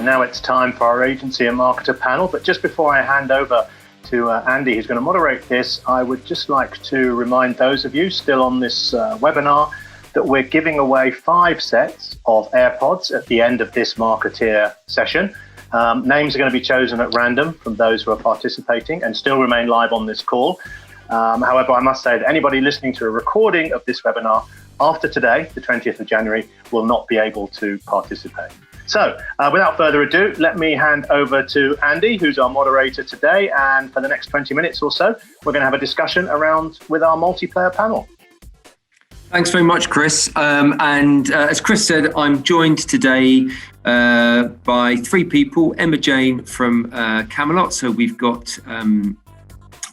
now it's time for our agency and marketer panel. But just before I hand over to Andy, who's going to moderate this, I would just like to remind those of you still on this webinar that we're giving away 5 sets of AirPods at the end of this marketeer session. Names are going to be chosen at random from those who are participating and still remain live on this call. However, I must say that anybody listening to a recording of this webinar after today, the 20th of January, will not be able to participate. So without further ado, let me hand over to Andy, who's our moderator today. And for the next 20 minutes or so, we're going to have a discussion around with our multiplayer panel. Thanks very much, Chris. And as Chris said, I'm joined today by 3 people. Emma Jane from Camelot. So we've got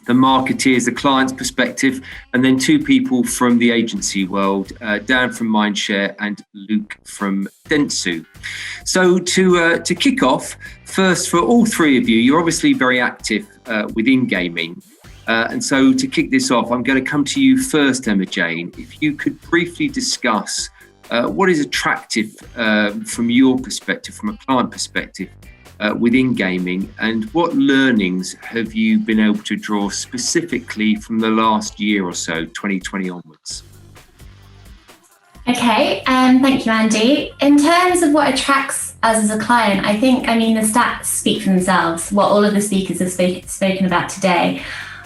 the marketeers, the client's perspective, and then 2 people from the agency world, Dan from Mindshare and Luke from Dentsu. So to kick off, first, for all 3 of you, you're obviously very active within gaming. And so to kick this off, I'm going to come to you first, Emma Jane. If you could briefly discuss what is attractive from your perspective, from a client perspective, within gaming, and what learnings have you been able to draw specifically from the last year or so, 2020 onwards? Okay, thank you, Andy. In terms of what attracts us as a client, I mean, the stats speak for themselves, what all of the speakers have spoken about today.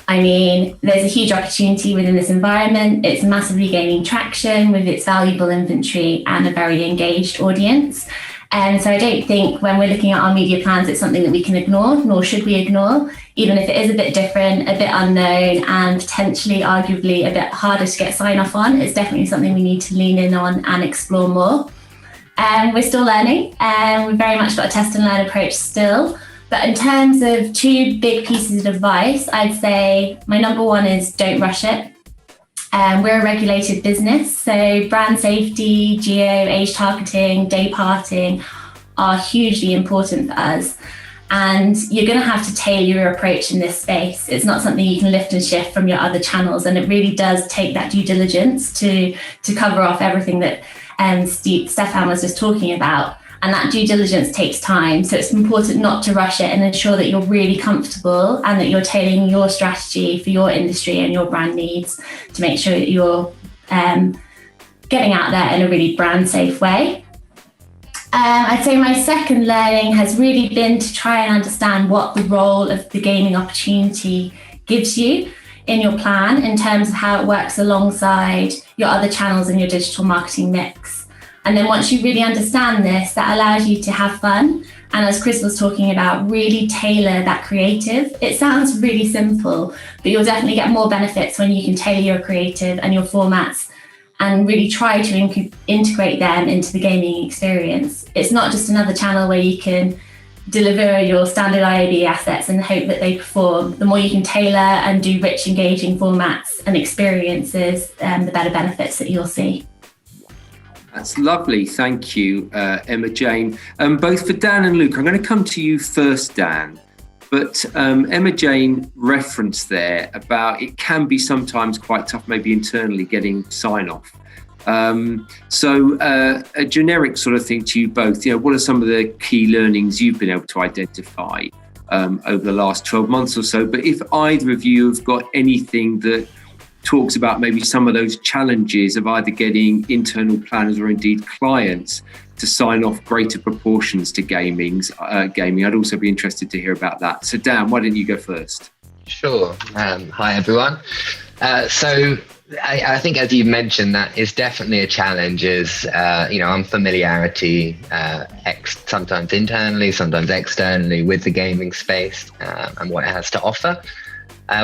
I mean, there's a huge opportunity within this environment. It's massively gaining traction with its valuable inventory and a very engaged audience. And so I don't think when we're looking at our media plans, it's something that we can ignore, nor should we ignore, even if it is a bit different, a bit unknown, and potentially, arguably, a bit harder to get sign off on. It's definitely something we need to lean in on and explore more. We're still learning, and we've very much got a test and learn approach still. But in terms of 2 big pieces of advice, I'd say my number 1 is don't rush it. We're a regulated business, so brand safety, geo, age targeting, day parting are hugely important for us. And you're going to have to tailor your approach in this space. It's not something you can lift and shift from your other channels. And it really does take that due diligence to cover off everything that Stefan was just talking about. And that due diligence takes time. So it's important not to rush it and ensure that you're really comfortable and that you're tailoring your strategy for your industry and your brand needs to make sure that you're getting out there in a really brand safe way. I'd say my second learning has really been to try and understand what the role of the gaming opportunity gives you in your plan in terms of how it works alongside your other channels and your digital marketing mix. And then once you really understand this, that allows you to have fun. And as Chris was talking about, really tailor that creative. It sounds really simple, but you'll definitely get more benefits when you can tailor your creative and your formats and really try to integrate them into the gaming experience. It's not just another channel where you can deliver your standard IAB assets and hope that they perform. The more you can tailor and do rich, engaging formats and experiences, the better benefits that you'll see. That's lovely. Thank you, Emma Jane. Both for Dan and Luke, I'm going to come to you first, Dan. But Emma Jane referenced there about it can be sometimes quite tough, maybe internally, getting sign off. So a generic sort of thing to you both, what are some of the key learnings you've been able to identify over the last 12 months or so? But if either of you have got anything that talks about maybe some of those challenges of either getting internal planners or indeed clients to sign off greater proportions to gaming, I'd also be interested to hear about that. So Dan, why don't you go first? Sure. Hi, everyone. So I think, as you mentioned, that is definitely a challenge is, unfamiliarity, sometimes internally, sometimes externally with the gaming space and what it has to offer.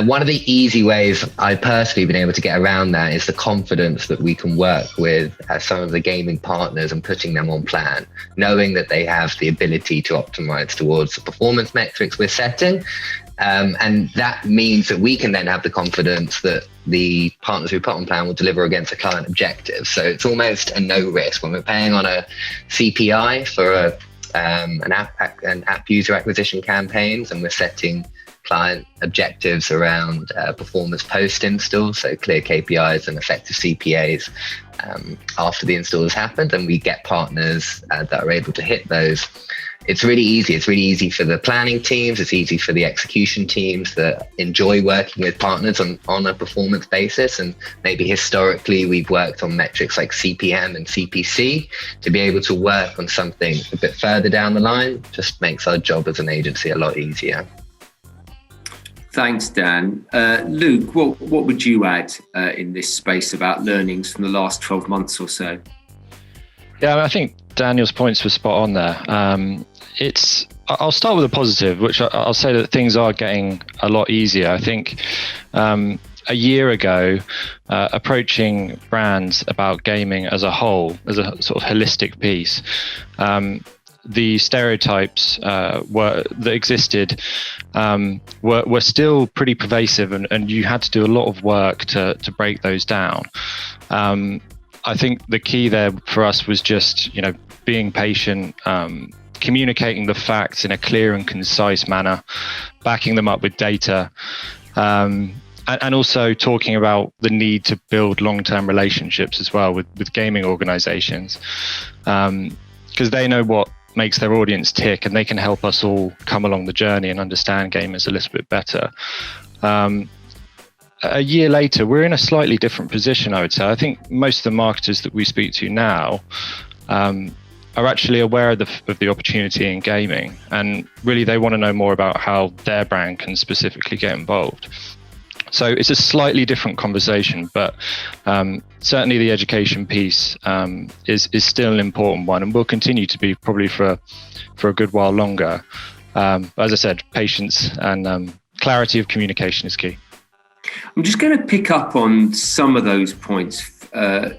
One of the easy ways I've personally been able to get around that is the confidence that we can work with some of the gaming partners and putting them on plan, knowing that they have the ability to optimize towards the performance metrics we're setting. And that means that we can then have the confidence that the partners we put on plan will deliver against a client objective. So it's almost a no risk when we're paying on a CPI for an app user acquisition campaigns, and we're setting client objectives around performance post install, so clear KPIs and effective CPAs after the install has happened, and we get partners that are able to hit those. it's really easy. It's really easy for the planning teams. It's easy for the execution teams that enjoy working with partners on a performance basis. And maybe historically we've worked on metrics like CPM and CPC. To be able to work on something a bit further down the line just makes our job as an agency a lot easier. Thanks, Dan. Luke, what would you add in this space about learnings from the last 12 months or so? Yeah, I think Daniel's points were spot on there. I'll start with a positive, which I'll say that things are getting a lot easier. I think a year ago, approaching brands about gaming as a whole, as a sort of holistic piece, the stereotypes that existed were still pretty pervasive, and you had to do a lot of work to break those down. I think the key there for us was just, being patient, communicating the facts in a clear and concise manner, backing them up with data, and also talking about the need to build long-term relationships as well with gaming organizations, because they know what makes their audience tick, and they can help us all come along the journey and understand gamers a little bit better. A year later, we're in a slightly different position, I would say. I think most of the marketers that we speak to now are actually aware of the opportunity in gaming, and really they want to know more about how their brand can specifically get involved. So it's a slightly different conversation, but certainly the education piece is still an important one, and will continue to be probably for a good while longer. As I said, patience and clarity of communication is key. I'm just going to pick up on some of those points,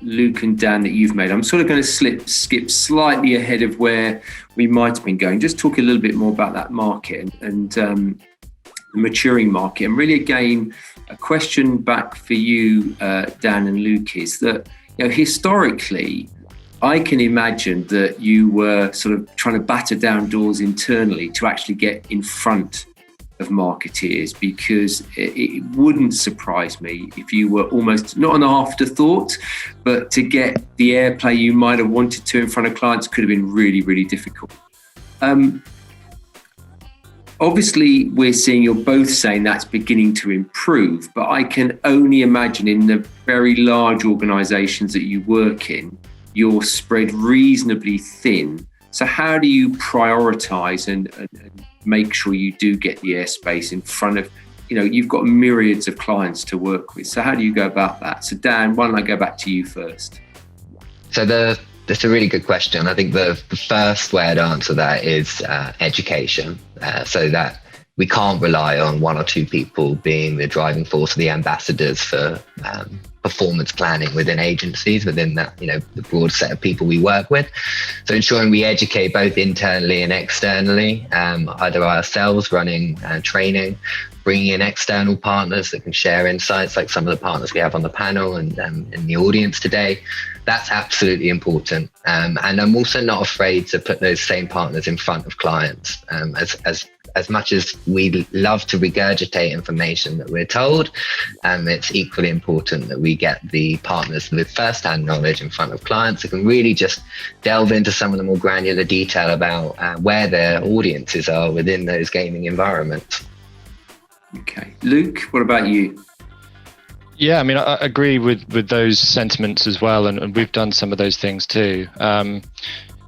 Luke and Dan, that you've made. I'm sort of going to skip slightly ahead of where we might have been going. Just talk a little bit more about that market and the maturing market. And really, again, a question back for you, Dan and Luke, is that historically, I can imagine that you were sort of trying to batter down doors internally to actually get in front of marketeers, because it wouldn't surprise me if you were almost not an afterthought, but to get the airplay you might have wanted to in front of clients could have been really, really difficult. Obviously, we're seeing you're both saying that's beginning to improve, but I can only imagine in the very large organizations that you work in, you're spread reasonably thin. So how do you prioritize and make sure you do get the airspace in front of, you've got myriads of clients to work with. So how do you go about that? So Dan, why don't I go back to you first? So that's a really good question. I think the first way I'd answer that is education, so that we can't rely on one or two people being the driving force, the ambassadors for performance planning within agencies, within that, the broad set of people we work with. So ensuring we educate both internally and externally, either ourselves running training, bringing in external partners that can share insights, like some of the partners we have on the panel and in the audience today. That's absolutely important. And I'm also not afraid to put those same partners in front of clients. As much as we love to regurgitate information that we're told, it's equally important that we get the partners with first-hand knowledge in front of clients that can really just delve into some of the more granular detail about where their audiences are within those gaming environments. Okay. Luke, what about you? Yeah, I mean, I agree with those sentiments as well, and we've done some of those things too.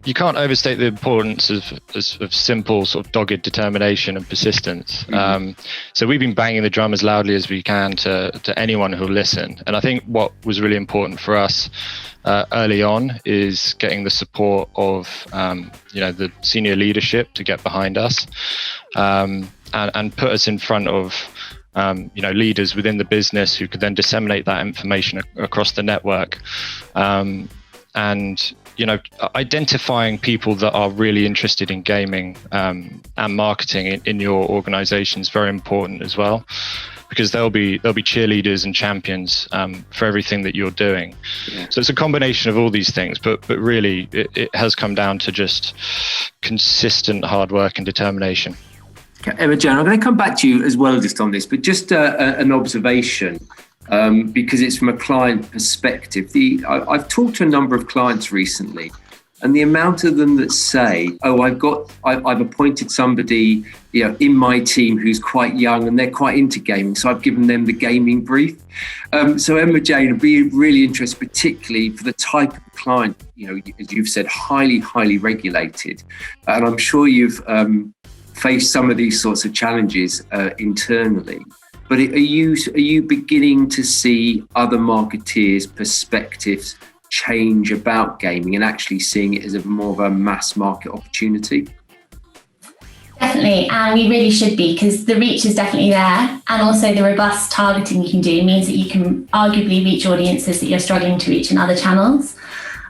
You can't overstate the importance of simple, sort of dogged determination and persistence. Mm-hmm. So we've been banging the drum as loudly as we can to anyone who'll listen. And I think what was really important for us early on is getting the support of the senior leadership to get behind us, and put us in front of leaders within the business who could then disseminate that information across the network. And identifying people that are really interested in gaming and marketing in your organization is very important as well, because they'll be cheerleaders and champions for everything that you're doing. Yeah. So it's a combination of all these things, but really it has come down to just consistent hard work and determination. Okay, Emma-Jane, I'm going to come back to you as well just on this, but just an observation. Because it's from a client perspective. I've talked to a number of clients recently And the amount of them that say, "Oh, I've appointed somebody, in my team who's quite young and they're quite into gaming, so I've given them the gaming brief." So Emma Jane, I'd be really interested, particularly for the type of client, as you've said, highly regulated, and I'm sure you've faced some of these sorts of challenges internally. But are you beginning to see other marketeers' perspectives change about gaming and actually seeing it as more of a mass market opportunity? Definitely, and we really should be, because the reach is definitely there, and also the robust targeting you can do means that you can arguably reach audiences that you're struggling to reach in other channels.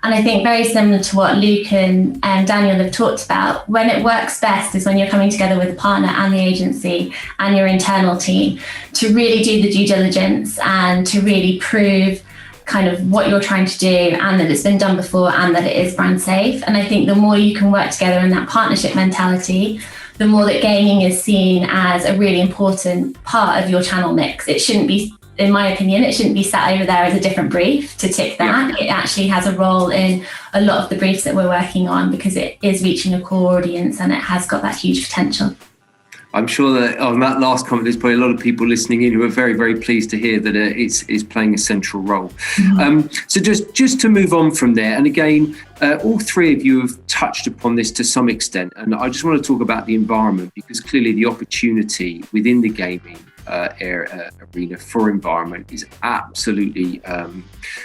And I think very similar to what Luke and Daniel have talked about, when it works best is when you're coming together with a partner and the agency and your internal team to really do the due diligence and to really prove kind of what you're trying to do and that it's been done before and that it is brand safe. And I think the more you can work together in that partnership mentality, the more that gaming is seen as a really important part of your channel mix. It shouldn't be, in my opinion, it shouldn't be sat over there as a different brief to tick that. Yeah. It actually has a role in a lot of the briefs that we're working on because it is reaching a core audience and it has got that huge potential. I'm sure that on that last comment, there's probably a lot of people listening in who are very, very pleased to hear that it's playing a central role. Mm-hmm. So just to move on from there, and again, all three of you have touched upon this to some extent, and I just want to talk about the environment because clearly the opportunity within the gaming arena for environment is absolutely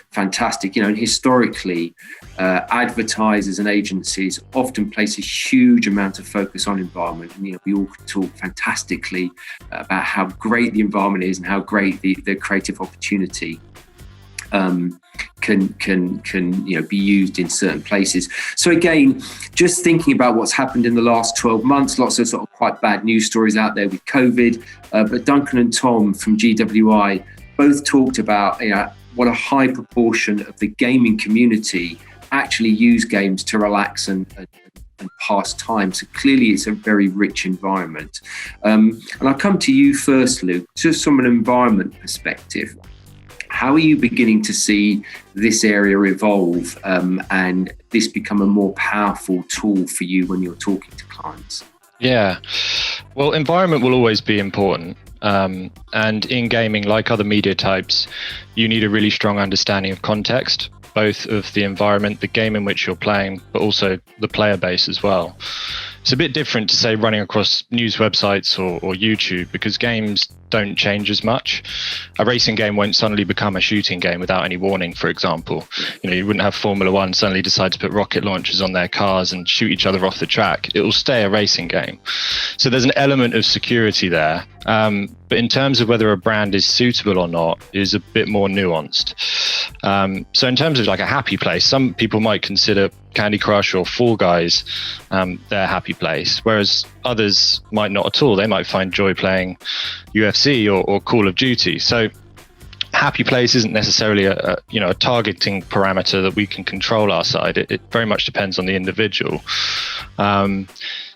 fantastic. And historically, advertisers and agencies often place a huge amount of focus on environment, and we all can talk fantastically about how great the environment is and how great the creative opportunity can be used in certain places. So again, just thinking about what's happened in the last 12 months, lots of sort of quite bad news stories out there with COVID, but Duncan and Tom from GWI both talked about what a high proportion of the gaming community actually use games to relax and pass time. So clearly it's a very rich environment. And I'll come to you first, Luke, just from an environment perspective. How are you beginning to see this area evolve and this become a more powerful tool for you when you're talking to clients? Yeah, well, environment will always be important. And in gaming, like other media types, you need a really strong understanding of context, both of the environment, the game in which you're playing, but also the player base as well. It's a bit different to say running across news websites or YouTube because games don't change as much. A racing game won't suddenly become a shooting game without any warning, for example. You wouldn't have Formula One suddenly decide to put rocket launchers on their cars and shoot each other off the track. It will stay a racing game. So there's an element of security there. But in terms of whether a brand is suitable or not is a bit more nuanced. So in terms of like a happy place, some people might consider Candy Crush or Fall Guys their happy place, whereas others might not at all. They might find joy playing UFC or Call of Duty. So happy place isn't necessarily a targeting parameter that we can control our side. It very much depends on the individual.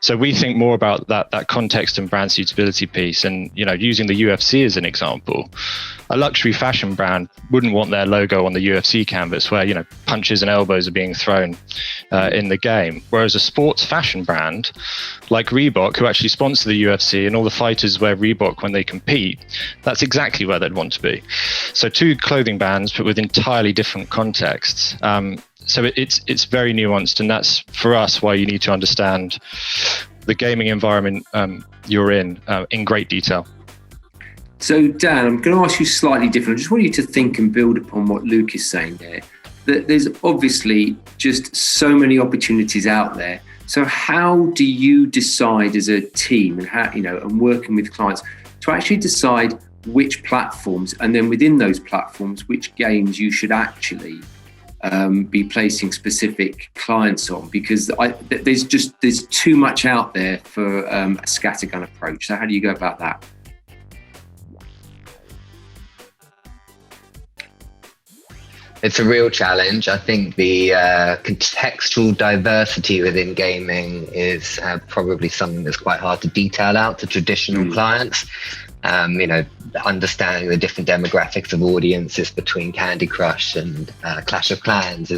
So we think more about that context and brand suitability piece. And using the UFC as an example, a luxury fashion brand wouldn't want their logo on the UFC canvas where punches and elbows are being thrown in the game. Whereas a sports fashion brand like Reebok, who actually sponsor the UFC and all the fighters wear Reebok when they compete, that's exactly where they'd want to be. So two clothing brands, but with entirely different contexts. So it's very nuanced, and that's for us why you need to understand the gaming environment you're in great detail. So Dan, I'm going to ask you slightly different. I just want you to think and build upon what Luke is saying there. That there's obviously just so many opportunities out there. So how do you decide as a team and how and working with clients to actually decide which platforms, and then within those platforms, which games you should actually be placing specific clients on? Because there's too much out there for a scattergun approach. So how do you go about that? It's a real challenge. I think the contextual diversity within gaming is probably something that's quite hard to detail out to traditional clients. Understanding the different demographics of audiences between Candy Crush and Clash of Clans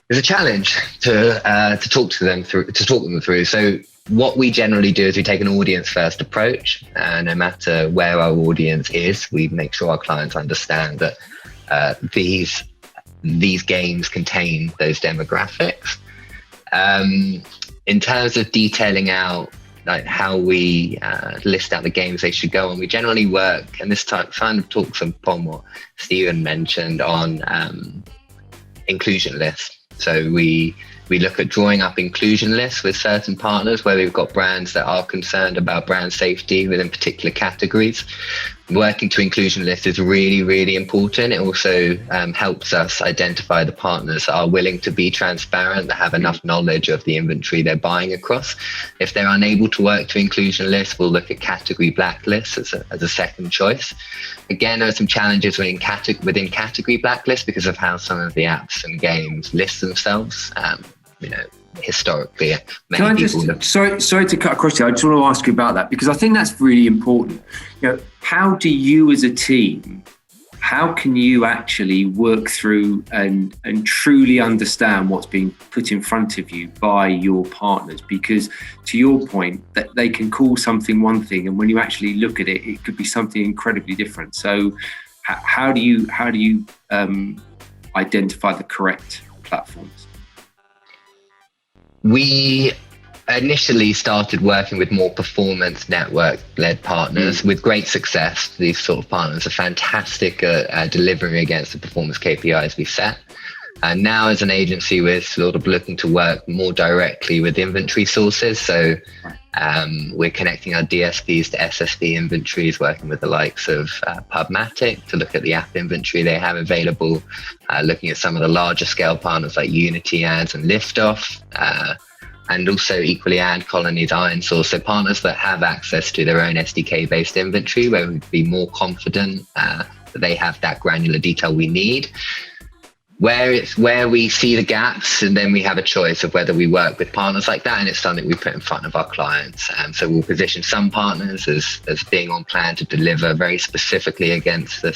is a challenge to talk them through. So what we generally do is we take an audience first approach, no matter where our audience is. We make sure our clients understand that these games contain those demographics. In terms of detailing out like how we list out the games they should go on, we generally work, and this kind of talks upon what Stephen mentioned on inclusion lists. So we look at drawing up inclusion lists with certain partners where we've got brands that are concerned about brand safety within particular categories. Working to inclusion lists is really, really important. It also helps us identify the partners that are willing to be transparent, that have enough knowledge of the inventory they're buying across. If they're unable to work to inclusion lists, we'll look at category blacklists as a second choice. Again, there are some challenges within category blacklists because of how some of the apps and games list themselves. Historically, sorry to cut across here. I just want to ask you about that because I think that's really important. How do you as a team, how can you actually work through and truly understand what's being put in front of you by your partners? Because to your point, that they can call something one thing, and when you actually look at it, it could be something incredibly different. So how do you identify the correct platforms? We initially started working with more performance network-led partners with great success. These sort of partners are fantastic at delivering against the performance KPIs we set. And now as an agency, we're sort of looking to work more directly with inventory sources. So we're connecting our DSPs to SSP inventories, working with the likes of Pubmatic to look at the app inventory they have available, looking at some of the larger scale partners like Unity Ads and Liftoff, and also equally AdColony's ironSource, so partners that have access to their own SDK-based inventory where we'd be more confident that they have that granular detail we need. Where we see the gaps, and then we have a choice of whether we work with partners like that, and it's something we put in front of our clients. So we'll position some partners as being on plan to deliver very specifically against the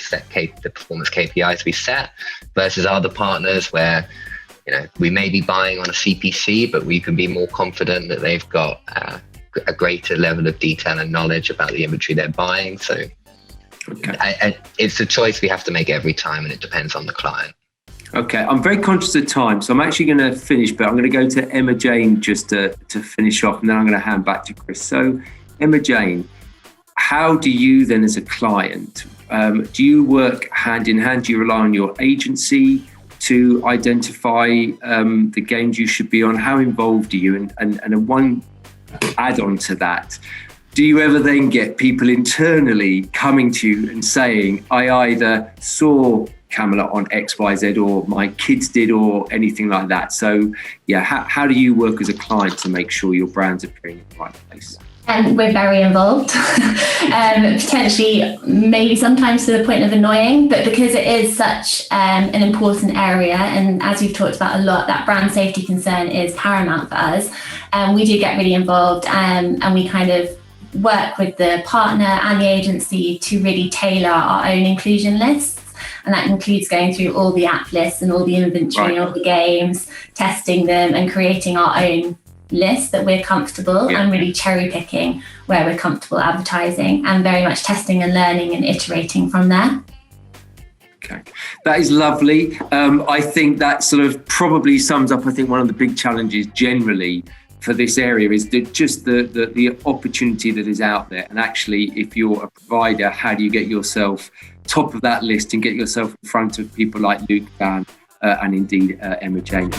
performance KPIs we set, versus other partners where we may be buying on a CPC, but we can be more confident that they've got a greater level of detail and knowledge about the inventory they're buying. So it's a choice we have to make every time, and it depends on the client. Okay, I'm very conscious of time, so I'm actually going to finish, but I'm going to go to Emma Jane just to finish off, and then I'm going to hand back to Chris. So, Emma Jane, how do you then as a client, do you work hand in hand? Do you rely on your agency to identify the games you should be on? How involved are you? And one add-on to that, do you ever then get people internally coming to you and saying, I either saw Camelot on XYZ or my kids did or anything like that? So how do you work as a client to make sure your brand's appearing in the right place? And we're very involved, potentially maybe sometimes to the point of annoying, but because it is such an important area, and as we've talked about a lot, that brand safety concern is paramount for us, we do get really involved, and we kind of work with the partner and the agency to really tailor our own inclusion lists. And that includes going through all the app lists and all the inventory, all the games, testing them and creating our own list that we're comfortable and really cherry picking where we're comfortable advertising, and very much testing and learning and iterating from there. Okay, that is lovely. I think that sort of probably sums up, I think, one of the big challenges generally for this area is just the opportunity that is out there. And actually, if you're a provider, how do you get yourself top of that list and get yourself in front of people like Luke, Dan, and indeed Emma Jane?